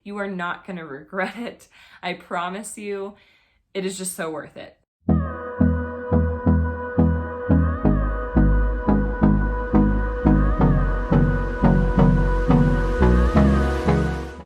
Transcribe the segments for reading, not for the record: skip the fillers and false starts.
You are not gonna regret it. I promise you, it is just so worth it.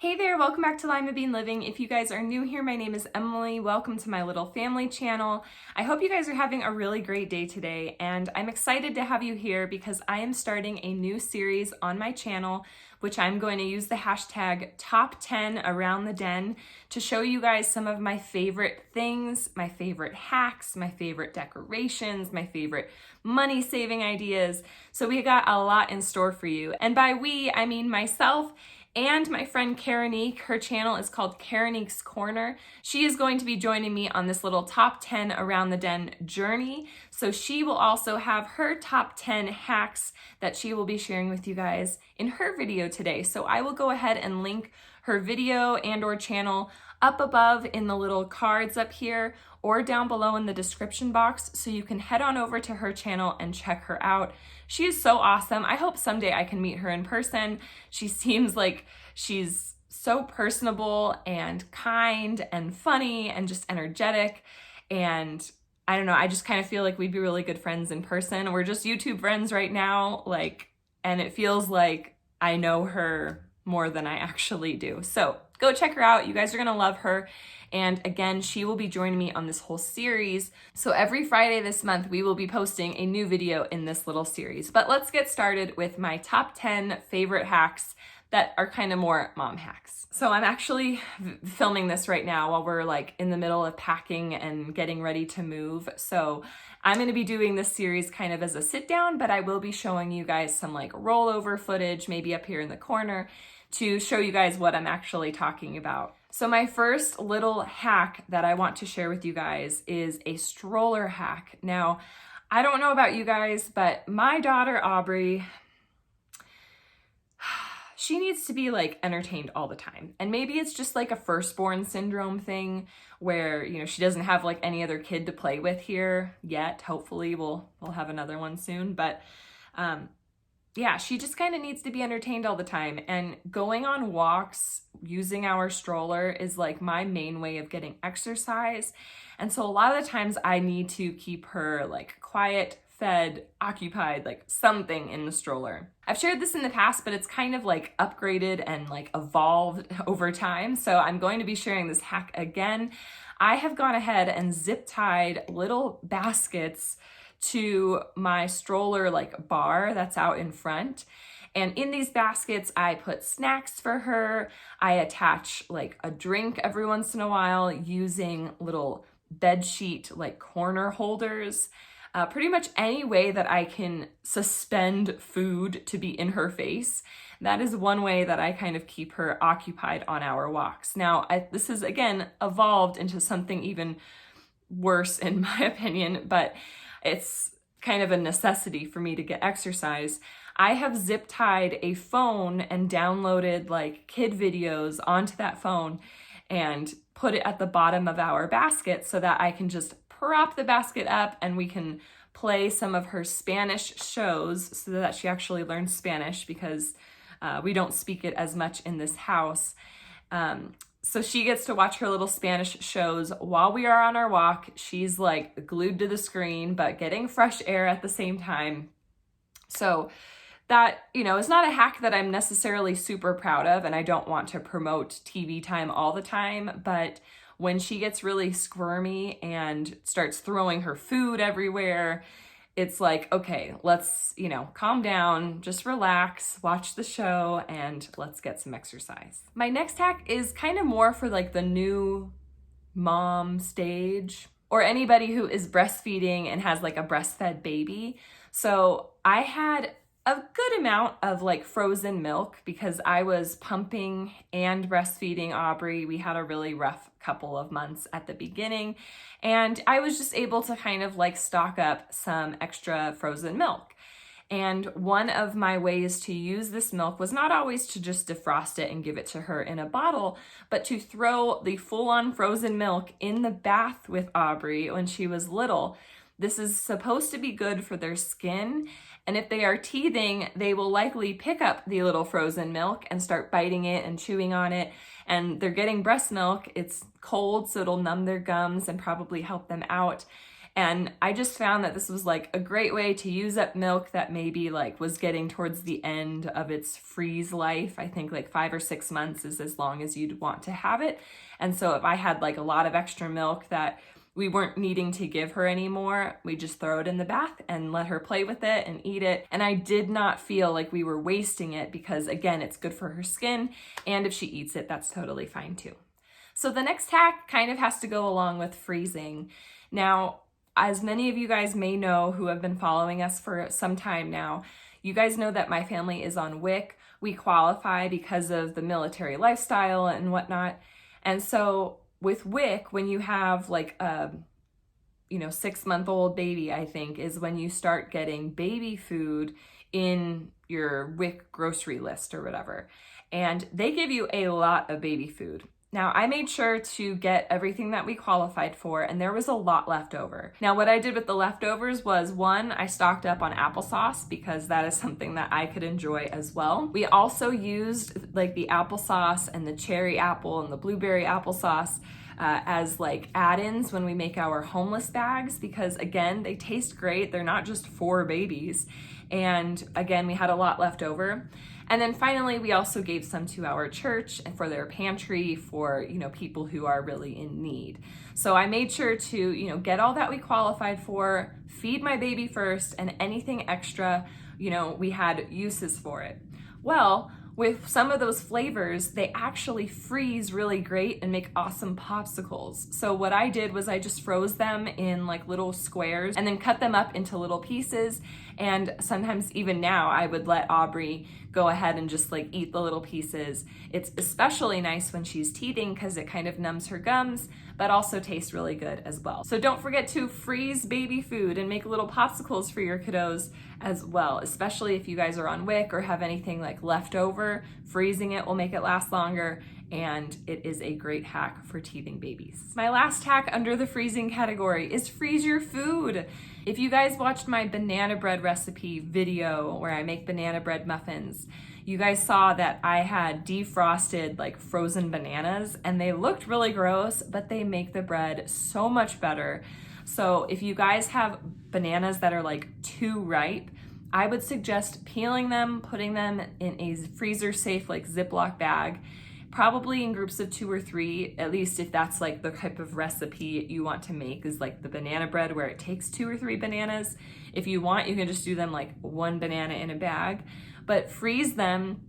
Hey there, welcome back to Limabean Living. If you guys are new here, my name is Emily. Welcome to my little family channel. I hope you guys are having a really great day today, and I'm excited to have you here because I am starting a new series on my channel, which I'm going to use the hashtag top 10 around the den to show you guys some of my favorite things, my favorite hacks, my favorite decorations, my favorite money saving ideas. So we got a lot in store for you. And by we, I mean myself and my friend Karenique. Her channel is called Karenique's Corner. She is going to be joining me on this little top 10 around the den journey. So she will also have her top 10 hacks that she will be sharing with you guys in her video today. So I will go ahead and link her video and/or channel up above in the little cards up here or down below in the description box, so you can head on over to her channel and check her out. She is so awesome. I hope someday I can meet her in person. She seems like she's so personable and kind and funny and just energetic. And I don't know, I just kind of feel like we'd be really good friends in person. We're just YouTube friends right now, and it feels like I know her more than I actually do. So go check her out. You guys are gonna love her. And again, she will be joining me on this whole series. So every Friday this month, we will be posting a new video in this little series. But let's get started with my top 10 favorite hacks that are kind of more mom hacks. So I'm actually filming this right now while we're in the middle of packing and getting ready to move. So I'm gonna be doing this series kind of as a sit down, but I will be showing you guys some rollover footage, maybe up here in the corner, to show you guys what I'm actually talking about. So my first little hack that I want to share with you guys is a stroller hack. Now, I don't know about you guys, but my daughter Aubrey, she needs to be entertained all the time. And maybe it's just a firstborn syndrome thing where, she doesn't have any other kid to play with here yet. Hopefully we'll have another one soon, but yeah, she just kind of needs to be entertained all the time. And going on walks using our stroller is my main way of getting exercise. And so a lot of the times I need to keep her quiet, fed, occupied, something in the stroller. I've shared this in the past, but it's kind of upgraded and evolved over time. So I'm going to be sharing this hack again. I have gone ahead and zip tied little baskets to my stroller bar that's out in front. And in these baskets, I put snacks for her. I attach a drink every once in a while using little bed sheet corner holders. Pretty much any way that I can suspend food to be in her face. That is one way that I kind of keep her occupied on our walks. Now, this is again evolved into something even worse in my opinion, but it's kind of a necessity for me to get exercise. I have zip tied a phone and downloaded kid videos onto that phone and put it at the bottom of our basket so that I can just prop the basket up and we can play some of her Spanish shows so that she actually learns Spanish because we don't speak it as much in this house. So she gets to watch her little Spanish shows while we are on our walk. She's glued to the screen, but getting fresh air at the same time. So that, is not a hack that I'm necessarily super proud of, and I don't want to promote TV time all the time, but when she gets really squirmy and starts throwing her food everywhere, it's okay, let's, calm down, just relax, watch the show, and let's get some exercise. My next hack is kind of more for the new mom stage or anybody who is breastfeeding and has a breastfed baby. So I had a good amount of frozen milk because I was pumping and breastfeeding Aubrey. We had a really rough couple of months at the beginning, and I was just able to kind of stock up some extra frozen milk. And one of my ways to use this milk was not always to just defrost it and give it to her in a bottle, but to throw the full-on frozen milk in the bath with Aubrey when she was little. This is supposed to be good for their skin, and if they are teething, they will likely pick up the little frozen milk and start biting it and chewing on it, and they're getting breast milk. It's cold, so it'll numb their gums and probably help them out. And I just found that this was like a great way to use up milk that maybe like was getting towards the end of its freeze life. I think like 5 or 6 months is as long as you'd want to have it. And so if I had like a lot of extra milk that we weren't needing to give her anymore, we just throw it in the bath and let her play with it and eat it. And I did not feel like we were wasting it because, again, it's good for her skin. And if she eats it, that's totally fine too. So the next hack kind of has to go along with freezing. Now, as many of you guys may know who have been following us for some time now, you guys know that my family is on WIC. We qualify because of the military lifestyle and whatnot. And so with WIC, when you have like a 6-month-old baby, I think, is when you start getting baby food in your WIC grocery list or whatever. And they give you a lot of baby food. Now, I made sure to get everything that we qualified for, and there was a lot left over. Now, what I did with the leftovers was, one, I stocked up on applesauce because that is something that I could enjoy as well. We also used like the applesauce and the cherry apple and the blueberry applesauce as like add-ins when we make our homeless bags because, again, they taste great. They're not just for babies. And again, we had a lot left over. And then finally, we also gave some to our church and for their pantry for, people who are really in need. So I made sure to, get all that we qualified for, feed my baby first, and anything extra, we had uses for it. Well, with some of those flavors, they actually freeze really great and make awesome popsicles. So what I did was I just froze them in like little squares and then cut them up into little pieces. And sometimes even now I would let Aubrey go ahead and just like eat the little pieces. It's especially nice when she's teething because it kind of numbs her gums, but also tastes really good as well. So don't forget to freeze baby food and make little popsicles for your kiddos as well, especially if you guys are on WIC or have anything like left over. Freezing it will make it last longer, and it is a great hack for teething babies. My last hack under the freezing category is freeze your food. If you guys watched my banana bread recipe video where I make banana bread muffins, you guys saw that I had defrosted like frozen bananas, and they looked really gross, but they make the bread so much better. So if you guys have bananas that are like too ripe, I would suggest peeling them, putting them in a freezer safe like Ziploc bag, probably in groups of 2 or 3, at least if that's like the type of recipe you want to make, is like the banana bread where it takes 2 or 3 bananas. If you want, you can just do them like 1 banana in a bag, but freeze them.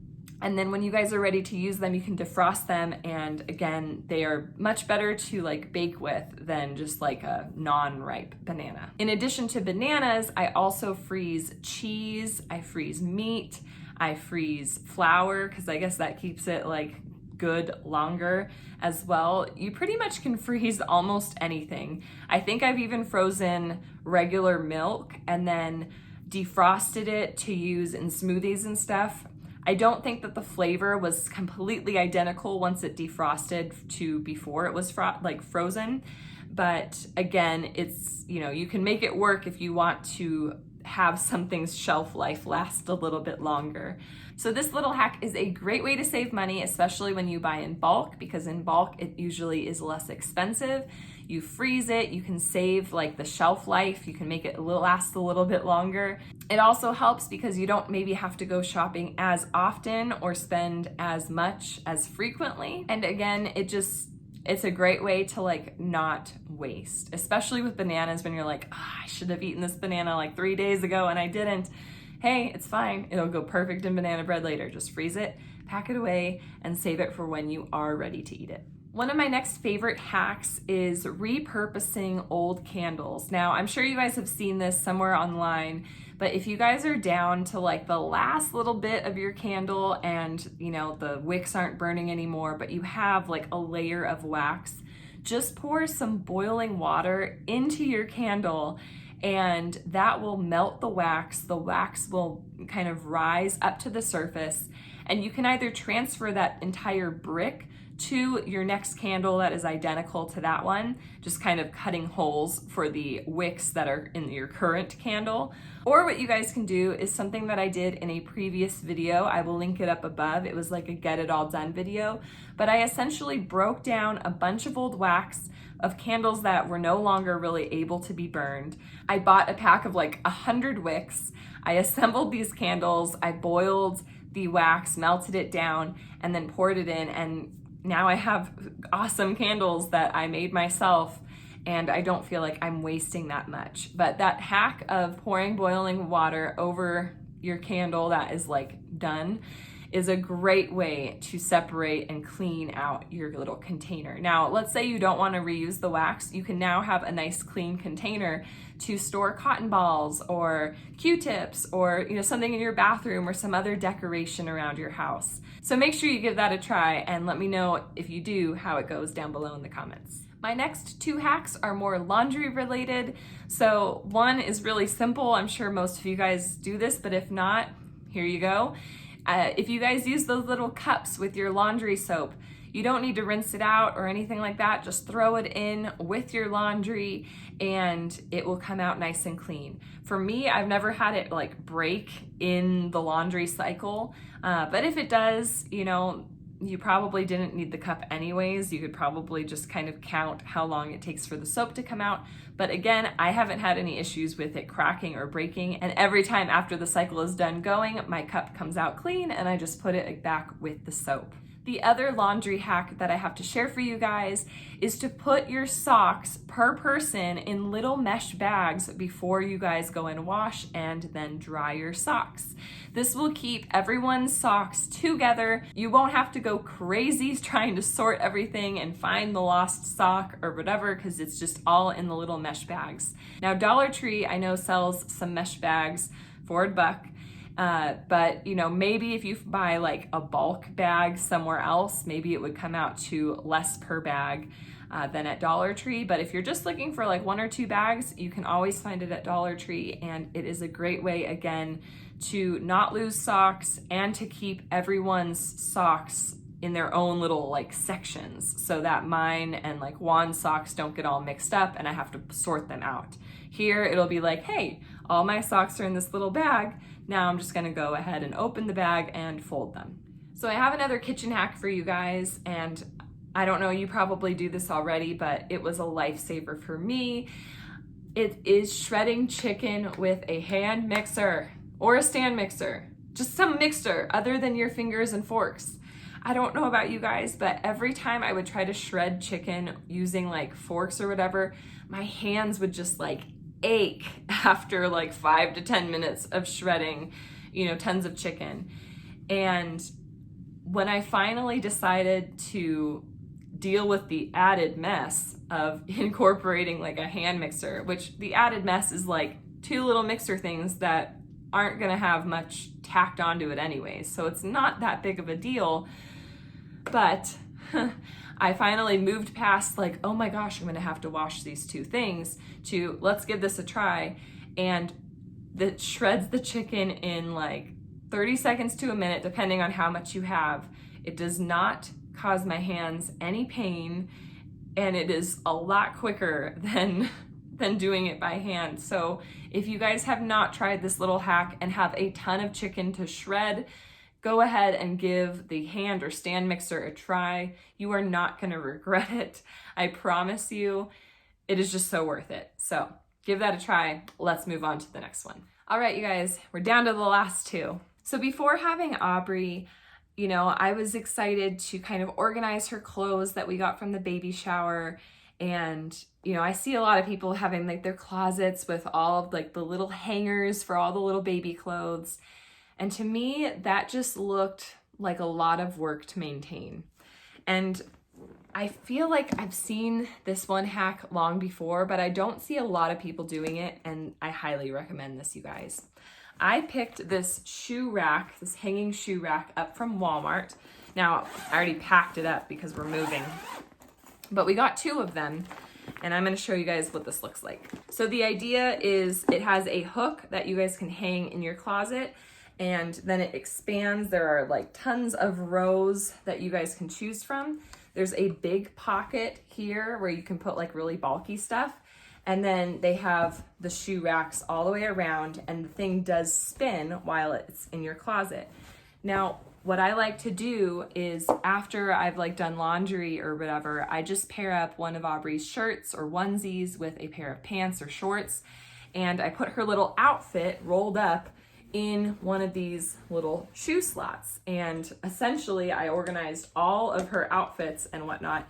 And then when you guys are ready to use them, you can defrost them. And again, they are much better to like bake with than just like a non-ripe banana. In addition to bananas, I also freeze cheese, I freeze meat, I freeze flour, because I guess that keeps it like good longer as well. You pretty much can freeze almost anything. I think I've even frozen regular milk and then defrosted it to use in smoothies and stuff. I don't think that the flavor was completely identical once it defrosted to before it was frozen. But again, it's, you can make it work if you want to have something's shelf life last a little bit longer. So this little hack is a great way to save money, especially when you buy in bulk, because in bulk it usually is less expensive. You freeze it, you can save like the shelf life, you can make it last a little bit longer. It also helps because you don't maybe have to go shopping as often or spend as much as frequently. And again, it's a great way to like not waste, especially with bananas when you're like, I should have eaten this banana like 3 days ago and I didn't. Hey, it's fine. It'll go perfect in banana bread later. Just freeze it, pack it away, and save it for when you are ready to eat it. One of my next favorite hacks is repurposing old candles. Now, I'm sure you guys have seen this somewhere online, but if you guys are down to like the last little bit of your candle and the wicks aren't burning anymore, but you have like a layer of wax, just pour some boiling water into your candle and that will melt the wax. The wax will kind of rise up to the surface, and you can either transfer that entire brick to your next candle that is identical to that one, just kind of cutting holes for the wicks that are in your current candle. Or what you guys can do is something that I did in a previous video. I will link it up above. It was like a get it all done video, but I essentially broke down a bunch of old wax of candles that were no longer really able to be burned. I bought a pack of like 100 wicks. I assembled these candles. I boiled the wax, melted it down, and then poured it in. And now I have awesome candles that I made myself, and I don't feel like I'm wasting that much. But that hack of pouring boiling water over your candle that is like done is a great way to separate and clean out your little container. Now, let's say you don't want to reuse the wax. You can now have a nice clean container to store cotton balls or Q-tips or something in your bathroom or some other decoration around your house. So make sure you give that a try and let me know if you do how it goes down below in the comments. My next 2 hacks are more laundry related. So one is really simple. I'm sure most of you guys do this, but if not, here you go. If you guys use those little cups with your laundry soap, you don't need to rinse it out or anything like that. Just throw it in with your laundry and it will come out nice and clean. For me, I've never had it like break in the laundry cycle, but if it does, you probably didn't need the cup anyways. You could probably just kind of count how long it takes for the soap to come out. But again, I haven't had any issues with it cracking or breaking. And every time after the cycle is done going, my cup comes out clean and I just put it back with the soap. The other laundry hack that I have to share for you guys is to put your socks per person in little mesh bags before you guys go and wash and then dry your socks. This will keep everyone's socks together. You won't have to go crazy trying to sort everything and find the lost sock or whatever, because it's just all in the little mesh bags. Now, Dollar Tree, I know, sells some mesh bags for $1. But maybe if you buy like a bulk bag somewhere else, maybe it would come out to less per bag than at Dollar Tree. But if you're just looking for like 1 or 2 bags, you can always find it at Dollar Tree. And it is a great way, again, to not lose socks and to keep everyone's socks in their own little like sections, so that mine and like Juan's socks don't get all mixed up and I have to sort them out. Here it'll be like, hey, all my socks are in this little bag. Now I'm just gonna go ahead and open the bag and fold them. So I have another kitchen hack for you guys, and I don't know, you probably do this already, but it was a lifesaver for me. It is shredding chicken with a hand mixer or a stand mixer, just some mixer other than your fingers and forks. I don't know about you guys, but every time I would try to shred chicken using like forks or whatever, my hands would just like ache after like 5 to 10 minutes of shredding, tons of chicken. And when I finally decided to deal with the added mess of incorporating like a hand mixer, which the added mess is like 2 little mixer things that aren't gonna have much tacked onto it anyways, so it's not that big of a deal. But I finally moved past like, oh my gosh, I'm gonna have to wash these 2 things, to let's give this a try. And that shreds the chicken in like 30 seconds to a minute, depending on how much you have. It does not cause my hands any pain, and it is a lot quicker than doing it by hand. So if you guys have not tried this little hack and have a ton of chicken to shred, go ahead and give the hand or stand mixer a try. You are not gonna regret it. I promise you, it is just so worth it. So give that a try. Let's move on to the next one. All right, you guys, we're down to the last 2. So before having Aubrey, I was excited to kind of organize her clothes that we got from the baby shower. And, I see a lot of people having like their closets with all of like the little hangers for all the little baby clothes. And to me, that just looked like a lot of work to maintain. And I feel like I've seen this one hack long before, but I don't see a lot of people doing it, and I highly recommend this, you guys. I picked this shoe rack, this hanging shoe rack up from Walmart. Now, I already packed it up because we're moving, but we got 2 of them, and I'm gonna show you guys what this looks like. So the idea is it has a hook that you guys can hang in your closet, and then it expands. There are like tons of rows that you guys can choose from. There's a big pocket here where you can put like really bulky stuff. And then they have the shoe racks all the way around, and the thing does spin while it's in your closet. Now, what I like to do is after I've like done laundry or whatever, I just pair up one of Aubrey's shirts or onesies with a pair of pants or shorts, and I put her little outfit rolled up in one of these little shoe slots. And essentially I organized all of her outfits and whatnot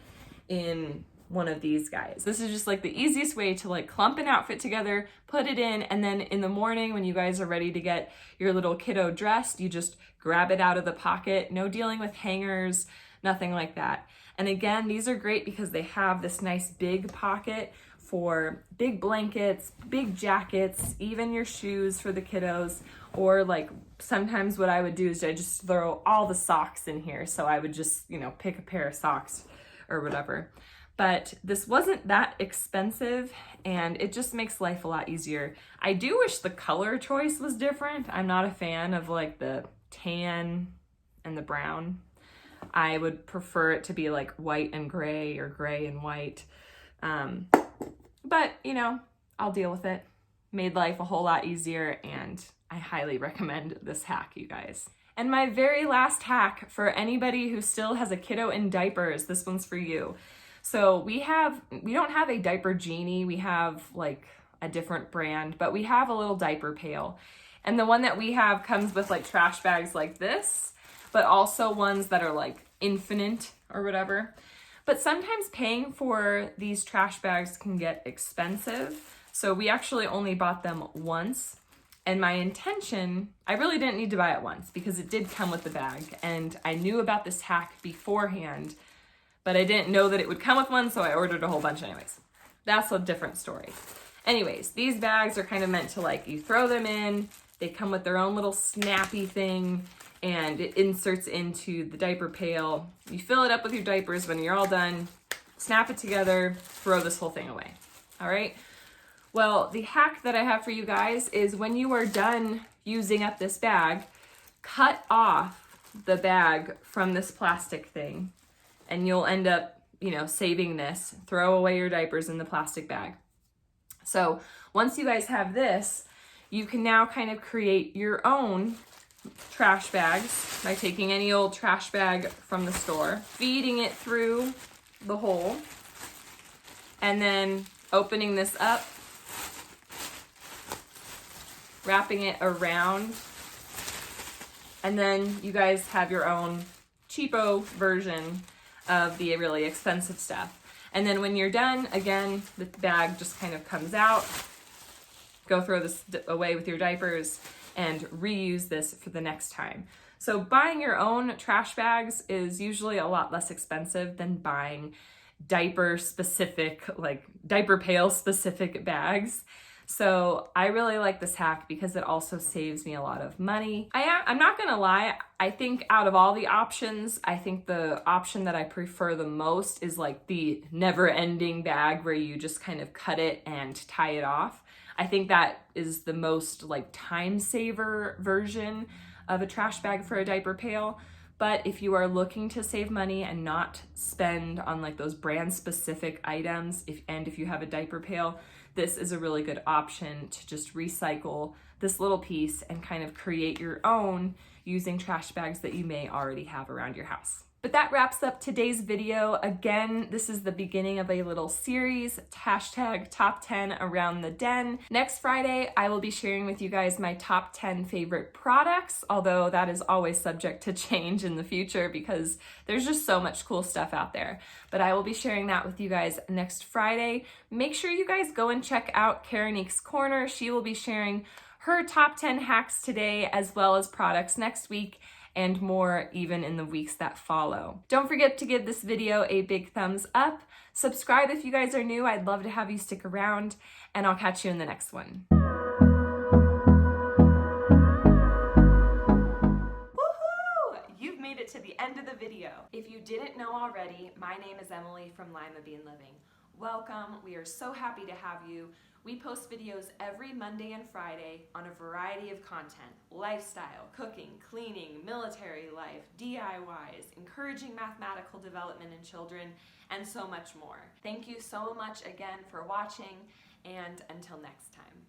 in one of these guys. This is just like the easiest way to like clump an outfit together, put it in, and then in the morning when you guys are ready to get your little kiddo dressed, you just grab it out of the pocket. No dealing with hangers, nothing like that. And again, these are great because they have this nice big pocket for big blankets, big jackets, even your shoes for the kiddos, or like sometimes what I would do is I just throw all the socks in here. So I would just, you know, pick a pair of socks or whatever. But this wasn't that expensive, and it just makes life a lot easier. I do wish the color choice was different. I'm not a fan of like the tan and the brown. I would prefer it to be like white and gray or gray and white. But you know, I'll deal with it. Made life a whole lot easier, and I highly recommend this hack, you guys. And my very last hack for anybody who still has a kiddo in diapers, this one's for you. So we don't have a diaper genie, we have like a different brand, but we have a little diaper pail. And the one that we have comes with like trash bags like this, but also ones that are like infinite or whatever. But sometimes paying for these trash bags can get expensive. So we actually only bought them once. And my intention, I really didn't need to buy it once because it did come with the bag. And I knew about this hack beforehand, but I didn't know that it would come with one, so I ordered a whole bunch anyways. That's a different story. Anyways, these bags are kind of meant to like, you throw them in, they come with their own little snappy thing, and it inserts into the diaper pail. You fill it up with your diapers. When you're all done, snap it together, throw this whole thing away. All right? Well, the hack that I have for you guys is when you are done using up this bag, cut off the bag from this plastic thing, and you'll end up, you know, saving this. Throw away your diapers in the plastic bag. So once you guys have this, you can now kind of create your own trash bags by taking any old trash bag from the store, feeding it through the hole, and then opening this up, wrapping it around, and then you guys have your own cheapo version of the really expensive stuff. And then when you're done, again, the bag just kind of comes out. Go throw this away with your diapers and reuse this for the next time. So buying your own trash bags is usually a lot less expensive than buying diaper specific, like diaper pail specific bags. So I really like this hack because it also saves me a lot of money. I'm not gonna lie, I think out of all the options, I think the option that I prefer the most is like the never-ending bag where you just kind of cut it and tie it off. I think that is the most like time saver version of a trash bag for a diaper pail. But if you are looking to save money and not spend on like those brand specific items, if you have a diaper pail, this is a really good option to just recycle this little piece and kind of create your own using trash bags that you may already have around your house. But that wraps up today's video. Again, this is the beginning of a little series, hashtag top 10 around the den. Next Friday, I will be sharing with you guys my top 10 favorite products, although that is always subject to change in the future because there's just so much cool stuff out there. But I will be sharing that with you guys next Friday. Make sure you guys go and check out Karanique's Corner. She will be sharing her top 10 hacks today as well as products next week, and more even in the weeks that follow. Don't forget to give this video a big thumbs up. Subscribe if you guys are new. I'd love to have you stick around, and I'll catch you in the next one. Woohoo! You've made it to the end of the video. If you didn't know already, my name is Emily from Limabean Living. Welcome. We are so happy to have you. We post videos every Monday and Friday on a variety of content: lifestyle, cooking, cleaning, military life, DIYs, encouraging mathematical development in children, and so much more. Thank you so much again for watching, and until next time.